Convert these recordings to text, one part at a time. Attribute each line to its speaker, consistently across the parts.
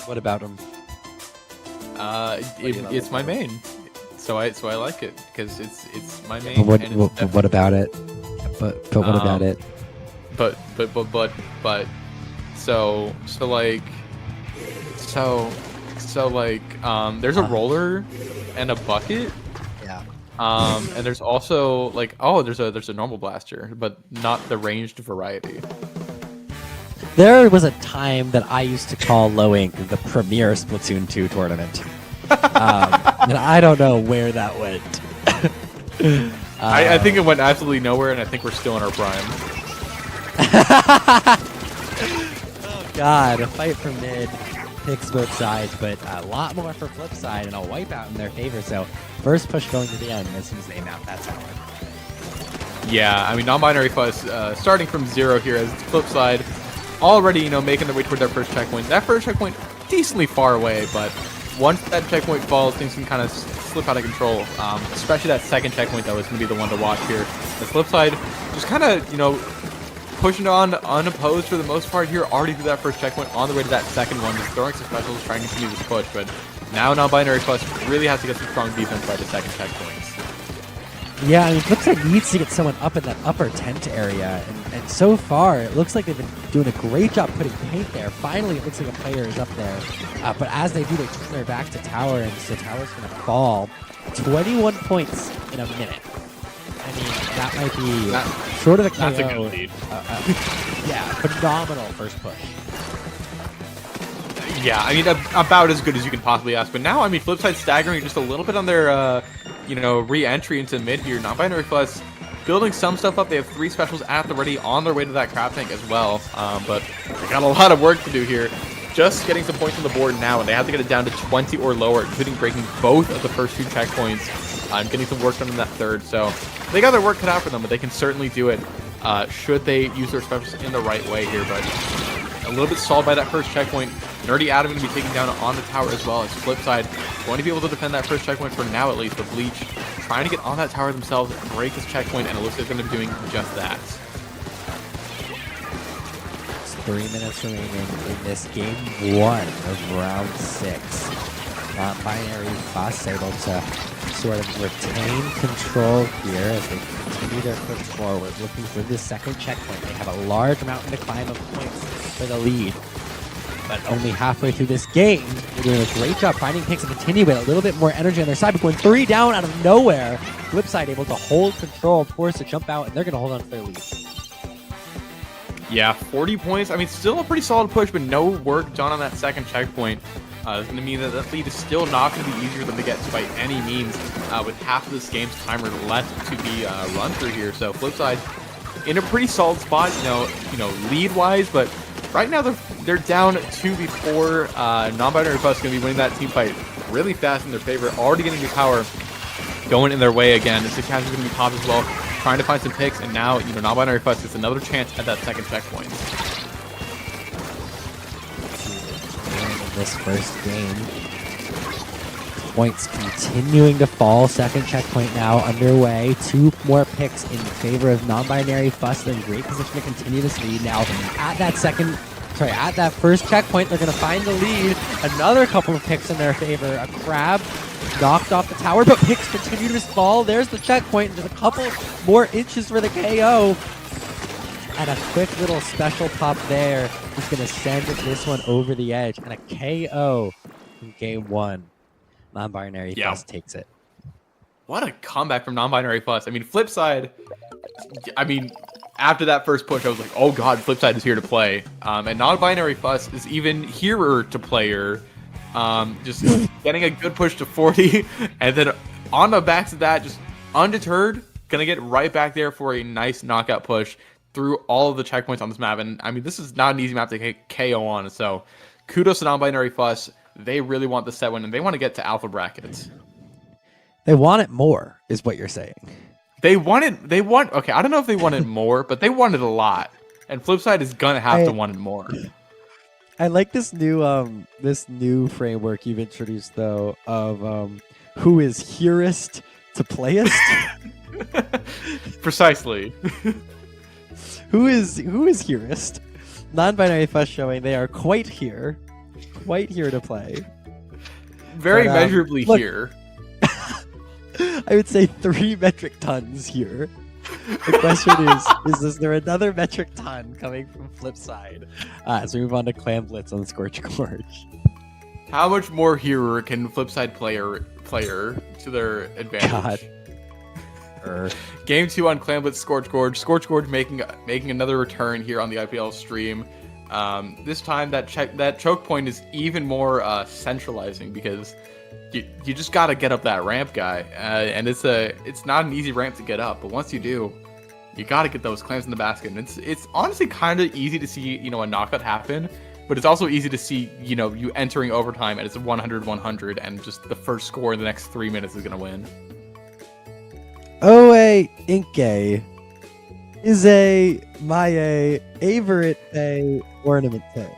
Speaker 1: What about him?
Speaker 2: It's my main, so I like it because it's my main.
Speaker 1: But
Speaker 2: and it's
Speaker 1: what about it? But what about it?
Speaker 2: But there's a roller and a bucket.
Speaker 1: Yeah.
Speaker 2: And there's also there's a normal blaster, but not the ranged variety.
Speaker 1: There was a time that I used to call Low Ink the premier Splatoon 2 tournament. And I don't know where that went.
Speaker 2: I think it went absolutely nowhere, and I think we're still in our prime.
Speaker 1: Oh god, a fight for mid. Picks both sides, but a lot more for Flipside and a wipeout in their favor. So first push going to the end as soon as they mount that tower.
Speaker 2: Yeah, I mean, Nonbinary Fuss starting from 0 here as Flipside already, making their way toward their first checkpoint. That first checkpoint decently far away, but once that checkpoint falls, things can kind of slip out of control. Especially that second checkpoint that was going to be the one to watch here. The Flipside just kind of, pushing on unopposed for the most part here, already through that first checkpoint, on the way to that second one, just throwing some specials, trying to continue this push, but now Nonbinary Fuss really has to get some strong defense by the second checkpoints.
Speaker 1: Yeah, I mean, Flipside needs to get someone up in that upper tent area, and so far, it looks like they've been doing a great job putting paint there. Finally, it looks like a player is up there, but as they do, they turn their back to tower, and so tower's going to fall. 21 points in a minute. I mean, that might be sort of a KO.
Speaker 2: That's a good lead.
Speaker 1: Yeah, phenomenal first push.
Speaker 2: Yeah, I mean, about as good as you can possibly ask. But now, I mean, Flipside staggering just a little bit on their, re-entry into mid here. Nonbinary Fuss building some stuff up. They have 3 specials at the ready on their way to that crab tank as well. But they got a lot of work to do here. Just getting some points on the board now, and they have to get it down to 20 or lower, including breaking both of the first 2 checkpoints. And getting some work done in that third. So they got their work cut out for them, but they can certainly do it should they use their specials in the right way here. But a little bit stalled by that first checkpoint. Nerdy Adam going to be taken down on the tower as well as Flipside going to be able to defend that first checkpoint for now at least. But Bleach trying to get on that tower themselves, break this checkpoint, and it looks like they're going to be doing just that.
Speaker 1: 3 minutes remaining in this game 1 of round 6. Nonbinary Fuss able to sort of retain control here as they continue their push forward, looking for this second checkpoint. They have a large mountain to climb of points for the lead, but only halfway through this game, they're doing a great job finding picks and continue with a little bit more energy on their side, but going 3 down out of nowhere. Flipside able to hold control, forced to jump out, and they're going to hold on to their lead.
Speaker 2: Yeah, 40 points. I mean, still a pretty solid push, but no work done on that second checkpoint. It's going to mean that that lead is still not going to be easier than to get to by any means, with half of this game's timer left to be run through here. So Flipside in a pretty solid spot, lead-wise, but right now they're down 2 before Nonbinary Fuss is going to be winning that team fight really fast in their favor. Already getting the power going in their way again. The Six Cats is going to be popped as well, trying to find some picks, and now Nonbinary Fuss gets another chance at that second checkpoint.
Speaker 1: This first game, points continuing to fall. Second checkpoint now underway. 2 more picks in favor of Nonbinary Fuss. They're in great position to continue this lead now. At that first checkpoint, they're going to find the lead. Another couple of picks in their favor. A crab knocked off the tower, but picks continue to fall. There's the checkpoint. There's a couple more inches for the KO. And a quick little special pop there is going to send this one over the edge. And a KO in game 1. Nonbinary Fuss takes it.
Speaker 2: What a comeback from Nonbinary Fuss. I mean, Flipside, after that first push, I was like, oh god, Flipside is here to play. And Nonbinary Fuss is even hearer to player. Just getting a good push to 40. And then on the backs of that, just undeterred, going to get right back there for a nice knockout push through all of the checkpoints on this map. And I mean, this is not an easy map to get KO on. So kudos to Nonbinary Fuss. They really want the set win, and they want to get to alpha brackets.
Speaker 1: They want it more, is what you're saying.
Speaker 2: Okay, I don't know if they wanted more, but they wanted a lot. And Flipside is going to have to want it more.
Speaker 1: I like this new framework you've introduced, though, of who is hearest to playist.
Speaker 2: Precisely.
Speaker 1: Who is hearest? Nonbinary Fuss showing they are quite here. quite here to play.
Speaker 2: Very
Speaker 1: But,
Speaker 2: measurably
Speaker 1: look-
Speaker 2: here.
Speaker 1: I would say 3 metric tons here. The question is there another metric ton coming from Flipside as we move on to Clam Blitz on Scorch Gorge?
Speaker 2: How much more here can Flipside player to their advantage?
Speaker 1: God.
Speaker 2: Game 2 on Clam Blitz Scorch Gorge. Scorch Gorge making another return here on the IPL stream. This time that choke point is even more centralizing because you just got to get up that ramp, guy, and it's not an easy ramp to get up, but once you do, you got to get those clams in the basket. And it's honestly kind of easy to see a knockout happen, but it's also easy to see you entering overtime and it's 100-100, and just the first score in the next 3 minutes is gonna win.
Speaker 1: Oe Inke is a my favorite ornament thing.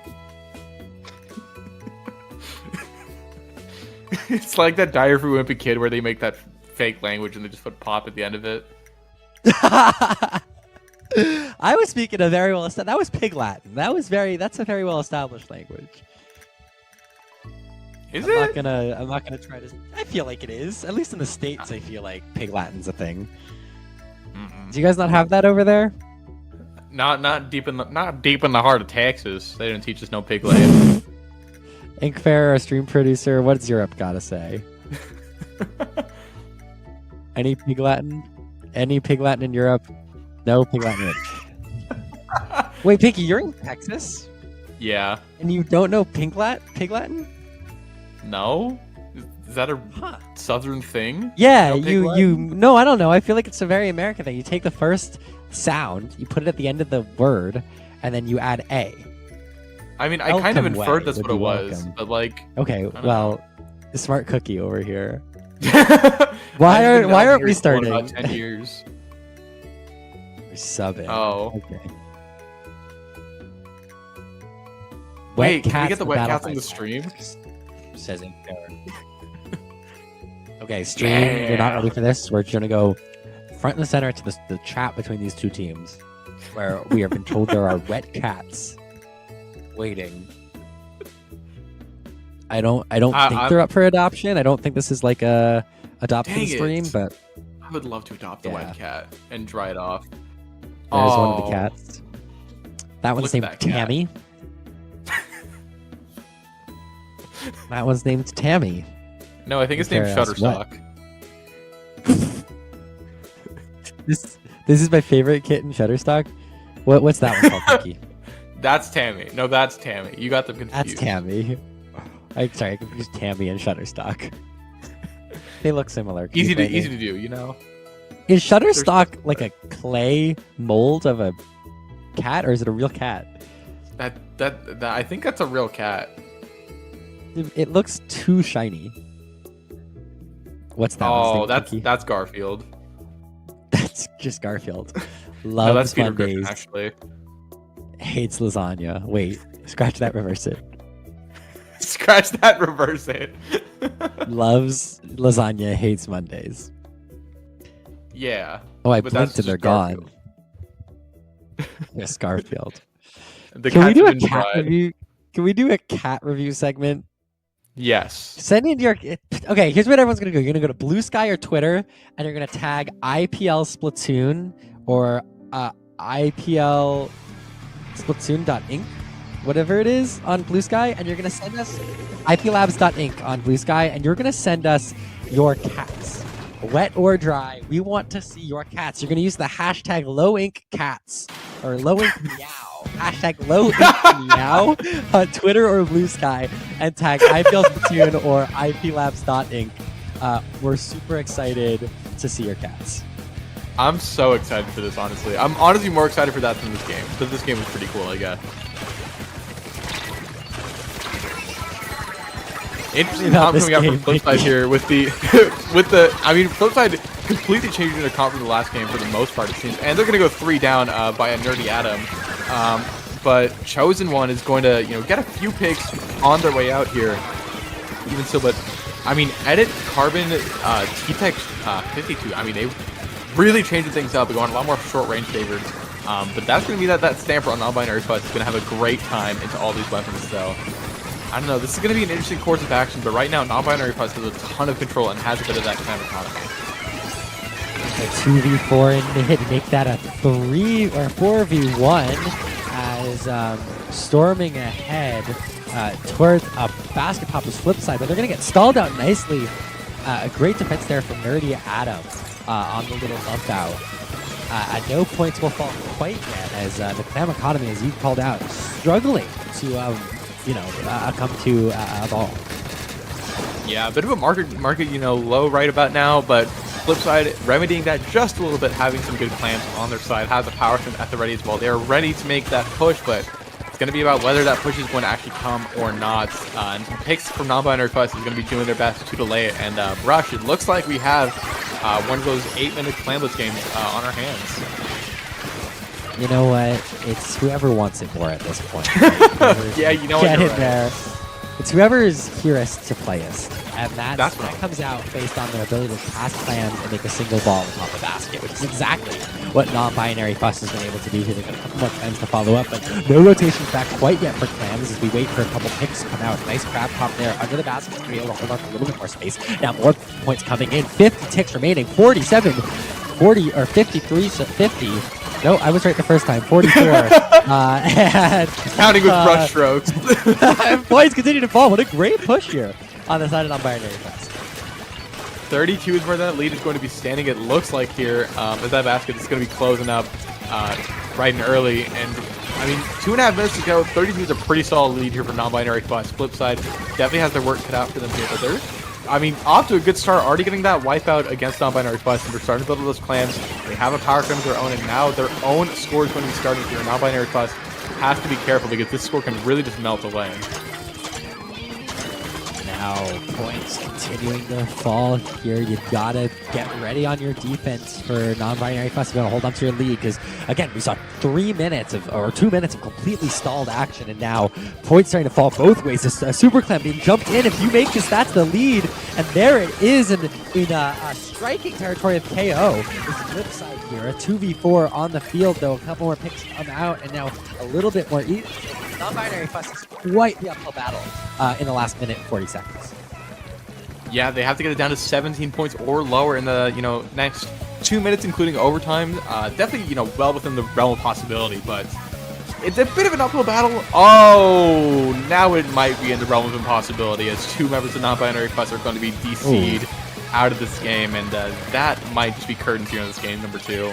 Speaker 2: It's like that Dire for Wimpy Kid where they make that fake language and they just put pop at the end of it.
Speaker 1: I was speaking a very well. That was Pig Latin. That's a very well established language.
Speaker 2: I'm
Speaker 1: not gonna try to. I feel like it is. At least in the States, I feel like Pig Latin's a thing. Do you guys not have that over there?
Speaker 2: Not deep in the heart of Texas. They didn't teach us no Pig Latin.
Speaker 1: Inkfair, our stream producer, what does Europe gotta say? Any Pig Latin? Any Pig Latin in Europe? No Pig Latin. Wait, Pinky, you're in Texas?
Speaker 2: Yeah.
Speaker 1: And you don't know Pig Latin?
Speaker 2: No? Is that a southern thing?
Speaker 1: Yeah,
Speaker 2: No,
Speaker 1: no, I don't know. I feel like it's a very American thing. You take the first sound, you put it at the end of the word, and then you add A.
Speaker 2: I mean, I kind of inferred that's what it was, but like...
Speaker 1: Okay, well, the smart cookie over here.
Speaker 2: Why
Speaker 1: aren't we starting?
Speaker 2: About 10 years.
Speaker 1: We're subbing.
Speaker 2: Oh.
Speaker 1: Okay.
Speaker 2: Wait, can we get the wet cats on the stream?
Speaker 1: Says in there. Okay, stream. You're not ready for this. We're gonna go front and center to the chat between these two teams, where we have been told there are wet cats waiting. I don't think they're up for adoption. I don't think this is like a adoption stream, but
Speaker 2: I would love to adopt the wet cat and dry it off.
Speaker 1: There's one of the cats. That one's named Tammy. That one's named Tammy.
Speaker 2: No, I think it's named Shutterstock.
Speaker 1: This is my favorite kitten, Shutterstock. What's that one called, Pinky?
Speaker 2: That's Tammy. No, that's Tammy. You got them confused.
Speaker 1: That's Tammy. I confused Tammy and Shutterstock. They look similar.
Speaker 2: Easy to do, you know.
Speaker 1: Is Shutterstock like a clay mold of a cat, or is it a real cat?
Speaker 2: That I think that's a real cat.
Speaker 1: It looks too shiny. What's that?
Speaker 2: Oh, that's Garfield.
Speaker 1: That's just Garfield. Loves
Speaker 2: that's Peter
Speaker 1: Mondays.
Speaker 2: Griffin, actually.
Speaker 1: Hates lasagna. Wait, scratch that, reverse it.
Speaker 2: Scratch that, reverse it.
Speaker 1: Loves lasagna, hates Mondays.
Speaker 2: Yeah.
Speaker 1: Oh, I blinked and they're gone. Yes, Garfield. Can we do a cat review? Can we do a cat review segment?
Speaker 2: Yes.
Speaker 1: Send in your... Okay, here's what everyone's going to do. You're going to go to Blue Sky or Twitter, and you're going to tag IPL Splatoon or IPL Splatoon.inc, whatever it is, on Blue Sky, and you're going to send us IPLabs.inc on Blue Sky, and you're going to send us your cats. Wet or dry, we want to see your cats. You're going to use the hashtag LowInkCats or LowInkMeow. Hashtag LowInkMeow on Twitter or Blue Sky, and tag IPL Splatoon or IPLabs.inc. We're super excited to see your cats.
Speaker 2: I'm so excited for this, honestly. I'm honestly more excited for that than this game, because this game was pretty cool, I guess. Interesting comp coming out from Flipside here with the I mean, Flipside completely changed their comp from the last game for the most part, it seems, and they're gonna go 3 down by a nerdy Adam. But Chosen One is going to get a few picks on their way out here. Even so, but I mean, Edit, Carbon, T-Tech 52. I mean, they really changing things up. They're going a lot more short range favors. But that's going to be that Stamper on Nonbinary Fuss is going to have a great time into all these weapons. So I don't know. This is going to be an interesting course of action, but right now, Nonbinary Fuss has a ton of control and has a bit of that clan economy.
Speaker 1: A 2v4 in mid, make that a 3 or 4v1 as storming ahead towards a basket popper's flip side, but they're going to get stalled out nicely. A great defense there from Nerdy Adam on the little bump out. No points will fall quite yet as the clan economy, as you called out, struggling to come to a ball.
Speaker 2: Yeah, a bit of a market, low right about now, but Flipside remedying that just a little bit, having some good clans on their side, has a power string at the ready as well. They are ready to make that push, but it's going to be about whether that push is going to actually come or not. And some picks from Nonbinary Fuss is going to be doing their best to delay it. And Brush, it looks like we have one of those 8-minute clanless games on our hands.
Speaker 1: You know what? It's whoever wants it more at this point.
Speaker 2: Yeah, you know what?
Speaker 1: Get
Speaker 2: You're
Speaker 1: in
Speaker 2: right.
Speaker 1: there. It's whoever is hearest to playest. And that
Speaker 2: right.
Speaker 1: comes out based on their ability to pass clans and make a single ball atop the basket, which is exactly what Non-Binary Fuss has been able to do here. They've got a couple more clans to follow up, but no rotations back quite yet for clans as we wait for a couple picks to come out. Nice crab pop there under the basket to be able to hold on to a little bit more space. Now more points coming in. 50 ticks remaining. 47, 40, or 53, so 50. No, I was right the first time. 44. And
Speaker 2: Counting with brush strokes.
Speaker 1: points continue to fall. What a great push here on the side of Non-Binary Fuss.
Speaker 2: 32 is where that lead is going to be standing, it looks like here, as that basket is going to be closing up bright and early. And, I mean, 2.5 minutes to go. 32 is a pretty solid lead here for Non-Binary Fuss. Flipside definitely has their work cut out for them here, but they're, I mean, off to a good start, already getting that wipeout against Non-Binary Fuss, and they're starting to build those clans. They have a power clan of their own, and now their own score is going to be starting here. Non-Binary Fuss has to be careful because this score can really just melt away. Now,
Speaker 1: Points continuing to fall here. You've got to get ready on your defense for Non-Binary Fuss. You're going to hold on to your lead because, again, we saw 2 minutes of completely stalled action, and now points starting to fall both ways. A Super Clan being jumped in. If you make this, that's the lead, and there it is in striking territory of KO. This flip side here, a 2v4 on the field, though. A couple more picks come out, and now a little bit more easy. Non-Binary Fuss is quite the uphill battle in the last minute and 40 seconds.
Speaker 2: yeah, they have to get it down to 17 points or lower in the next 2 minutes, including overtime. Definitely well within the realm of possibility, but it's a bit of an uphill battle. Oh, now it might be in the realm of impossibility as 2 members of Non-Binary Fuss are going to be DC'd out of this game, and that might just be curtains here in this game number 2.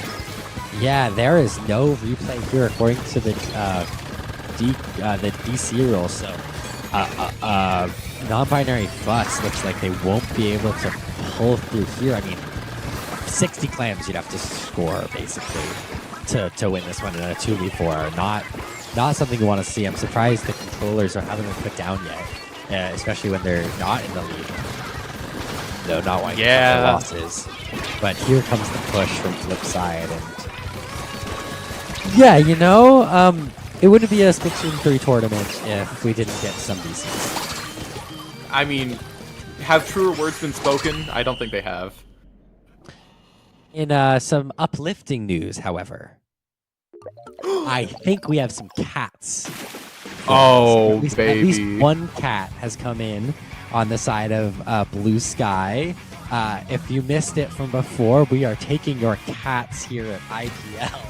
Speaker 1: Yeah, there is no replay here according to the DC rule, so Non-Binary Fuss looks like they won't be able to pull through here. I mean, 60 clams you'd have to score, basically, to win this one in a 2v4. Not something you want to see. I'm surprised the controllers haven't been put down yet, especially when they're not in the lead. No, not why the losses. But here comes the push from Flipside, and yeah, it wouldn't be a Splatoon 3 tournament if we didn't get some DCs.
Speaker 2: I mean, have truer words been spoken? I don't think they have.
Speaker 1: In some uplifting news, however, I think we have some cats.
Speaker 2: Oh,
Speaker 1: at
Speaker 2: baby.
Speaker 1: At least one cat has come in on the side of Blue Sky. If you missed it from before, we are taking your cats here at IPL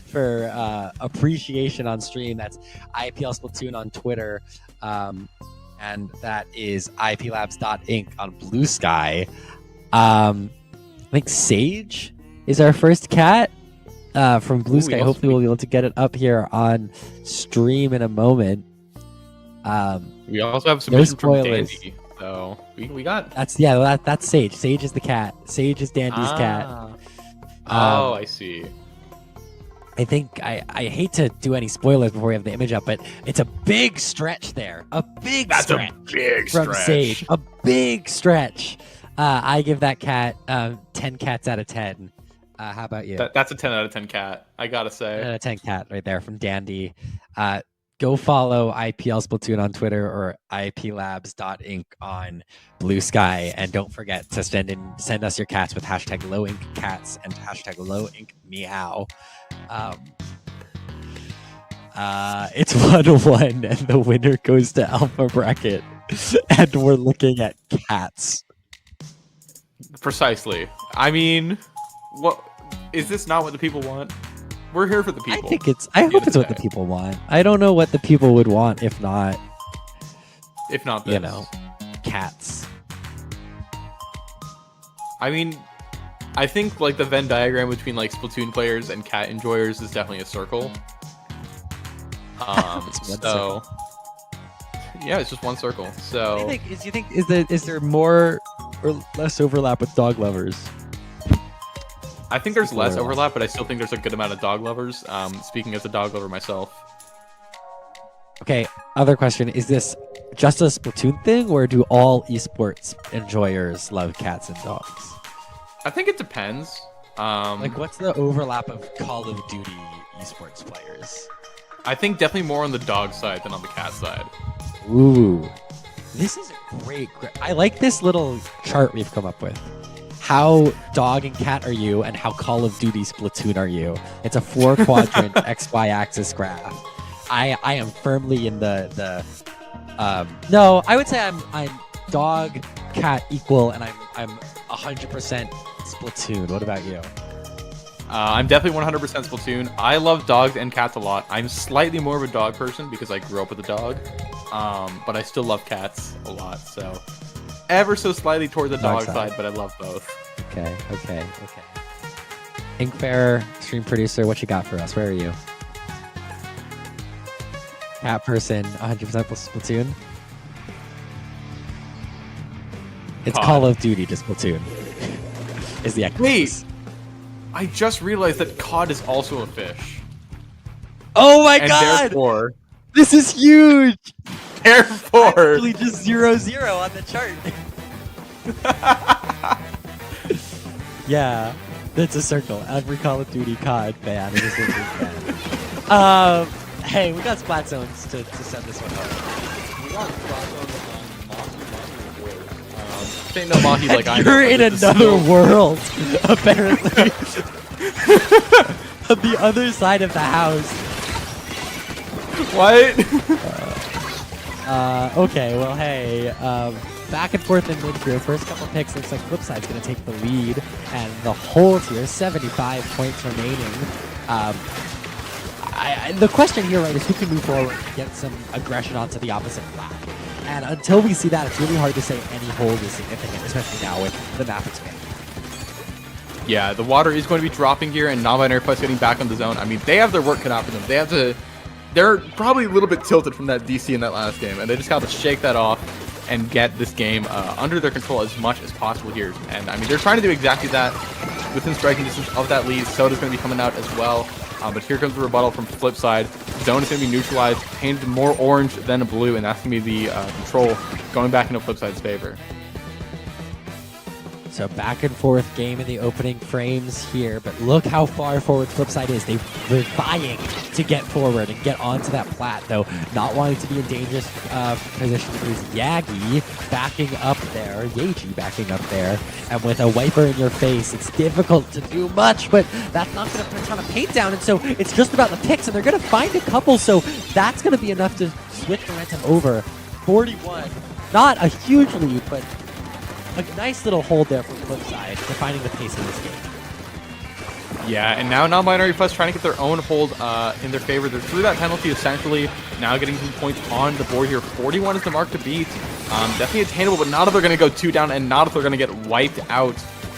Speaker 1: for appreciation on stream. That's IPL Splatoon on Twitter. And that is iplabs.inc on Blue Sky. I think Sage is our first cat from Blue Sky. Hopefully we'll be able to get it up here on stream in a moment.
Speaker 2: We also have submission from Dandy. So we got...
Speaker 1: That's Sage. Sage is the cat. Sage is Dandy's cat.
Speaker 2: I see.
Speaker 1: I think I hate to do any spoilers before we have the image up, but it's a big stretch there. A big stretch from Sage. A big stretch. I give that cat 10 cats out of 10. How about you?
Speaker 2: That's a 10 out of 10 cat, I gotta say.
Speaker 1: 10 out of 10 cat right there from Dandy. Go follow IPL Splatoon on Twitter or iplabs.inc on Blue Sky, and don't forget to send us your cats with hashtag #LowInkCats and hashtag #LowInkMeow. It's 1-1, and the winner goes to Alpha Bracket. And we're looking at cats.
Speaker 2: Precisely. I mean, what is this not what the people want? We're here for the people.
Speaker 1: I hope it's what the people want. I don't know what the people would want if not
Speaker 2: this.
Speaker 1: You know, cats.
Speaker 2: I mean, I think like the Venn diagram between like Splatoon players and cat enjoyers is definitely a circle. So yeah, it's just one circle. So
Speaker 1: What do you think is there more or less overlap with dog lovers?
Speaker 2: I think there's less overlap, but I still think there's a good amount of dog lovers. Speaking as a dog lover myself.
Speaker 1: Okay, other question. Is this just a Splatoon thing, or do all esports enjoyers love cats and dogs?
Speaker 2: I think it depends.
Speaker 1: Like, what's the overlap of Call of Duty esports players?
Speaker 2: I think definitely more on the dog side than on the cat side.
Speaker 1: Ooh. This is a great... I like this little chart we've come up with. How dog and cat are you, and how Call of Duty Splatoon are you? It's a 4-quadrant XY axis graph. I am firmly in the no, I would say I'm dog cat equal, and I'm 100% Splatoon. What about you?
Speaker 2: I'm definitely 100% Splatoon. I love dogs and cats a lot. I'm slightly more of a dog person because I grew up with a dog, but I still love cats a lot. So ever so slightly toward the dog side, but I love both. Okay.
Speaker 1: Inkfair, stream producer, what you got for us? Where are you? Cat person, 100% Splatoon. It's
Speaker 2: COD.
Speaker 1: Call of Duty to Splatoon. Is the
Speaker 2: Wait, I just realized that cod is also a fish.
Speaker 1: Oh my
Speaker 2: And
Speaker 1: god!
Speaker 2: therefore,
Speaker 1: This is huge!
Speaker 2: therefore,
Speaker 1: Actually just 0-0 on the chart. Yeah, that's a circle. Every Call of Duty COD fan is a fan. Hey, we got Splat Zones to send this one up.
Speaker 2: we got Mossy ain't no Mahi like I know.
Speaker 1: You're in another world, apparently. On the other side of the house.
Speaker 2: What?
Speaker 1: Okay, well, hey, back and forth in mid-tier. First couple picks, looks like Flipside's going to take the lead, and the whole tier, 75 points remaining. The question here, right, is who can move forward and get some aggression onto the opposite flag. And until we see that, it's really hard to say any hold is significant, especially now with the map expanding.
Speaker 2: Yeah, the water is going to be dropping here, and Nonbinary Fuss getting back on the zone. I mean, they have their work cut out for them. They're probably a little bit tilted from that DC in that last game, and they just got to shake that off and get this game under their control as much as possible here. And I mean, they're trying to do exactly that within striking distance of that lead. Soda's going to be coming out as well. But here comes the rebuttal from Flipside. Zone is going to be neutralized, painted more orange than a blue, and that's going to be the control going back into Flipside's favor.
Speaker 1: So back and forth game in the opening frames here, but look how far forward Flipside is. They're vying to get forward and get onto that plat, though not wanting to be in dangerous position is Yagi backing up there, Yaji backing up there, and with a wiper in your face, it's difficult to do much, but that's not going to put a ton of paint down, and so it's just about the picks, and they're going to find a couple, so that's going to be enough to switch momentum over. 41, not a huge lead, but a nice little hold there from Flipside, defining the pace of this game.
Speaker 2: Yeah, and now Nonbinary Fuss trying to get their own hold in their favor. They're through that penalty essentially. Now getting some points on the board here. 41 is the mark to beat. Definitely attainable, but not if they're going to go 2 down, and not if they're going to get wiped out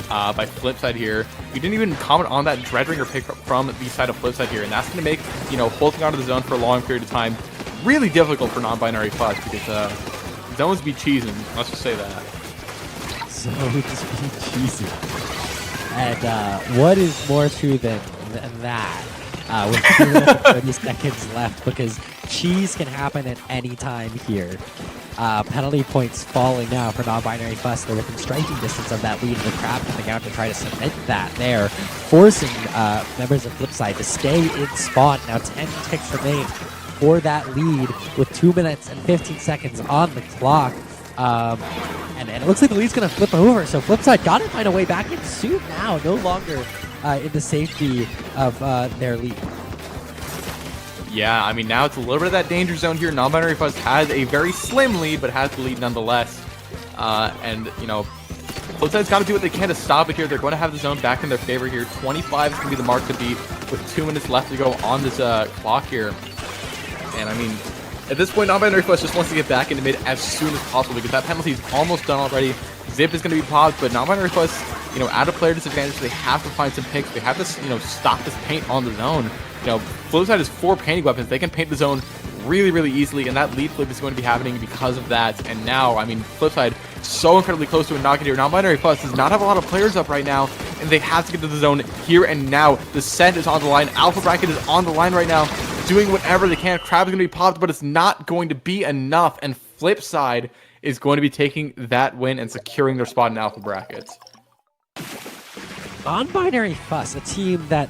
Speaker 2: by Flipside here. You didn't even comment on that Dreadringer pick from the side of Flipside here, and that's going to make, holding onto the zone for a long period of time really difficult for Nonbinary Fuss because zones be cheesing. Let's just say that.
Speaker 1: So just be cheesy. And what is more true than that? With 2 minutes and 30 seconds left, because cheese can happen at any time here. Penalty points falling now for Nonbinary Fuss. They're within striking distance of that lead, and the crowd coming out to try to cement that there, forcing members of Flipside to stay in spawn. Now 10 ticks remain for that lead with 2 minutes and 15 seconds on the clock. And it looks like the lead's going to flip over, so Flipside got to find a way back in soon now, no longer in the safety of their lead.
Speaker 2: Yeah, I mean, now it's a little bit of that danger zone here. Nonbinary Fuss has a very slim lead, but has the lead nonetheless. And, you know, Flipside's got to do what they can to stop it here. They're going to have the zone back in their favor here. 25 is going to be the mark to beat with 2 minutes left to go on this clock here. And, I mean, at this point, Nonbinary Fuss just wants to get back into mid as soon as possible because that penalty is almost done already. Zip is going to be popped, but Nonbinary Fuss, you know, at a player disadvantage, they have to find some picks. They have to, you know, stop this paint on the zone. You know, Flipside has 4 painting weapons. They can paint the zone really, really easily, and that lead flip is going to be happening because of that. And now, I mean, Flipside so incredibly close to a knockout here. Nonbinary Fuss does not have a lot of players up right now, and they have to get to the zone here and now. The set is on the line. Alpha Bracket is on the line right now, doing whatever they can. Crab is going to be popped, but it's not going to be enough, and Flipside is going to be taking that win and securing their spot in Alpha Bracket.
Speaker 1: Nonbinary Fuss, a team that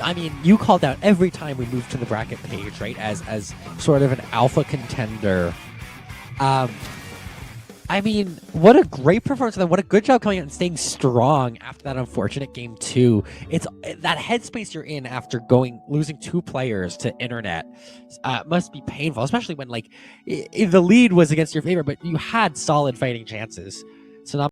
Speaker 1: I mean, you called out every time we moved to the bracket page, right, as sort of an alpha contender. I mean, what a great performance of them. What a good job coming out and staying strong after that unfortunate game 2. It's that headspace you're in after losing 2 players to internet must be painful, especially when, like, the lead was against your favor, but you had solid fighting chances. So now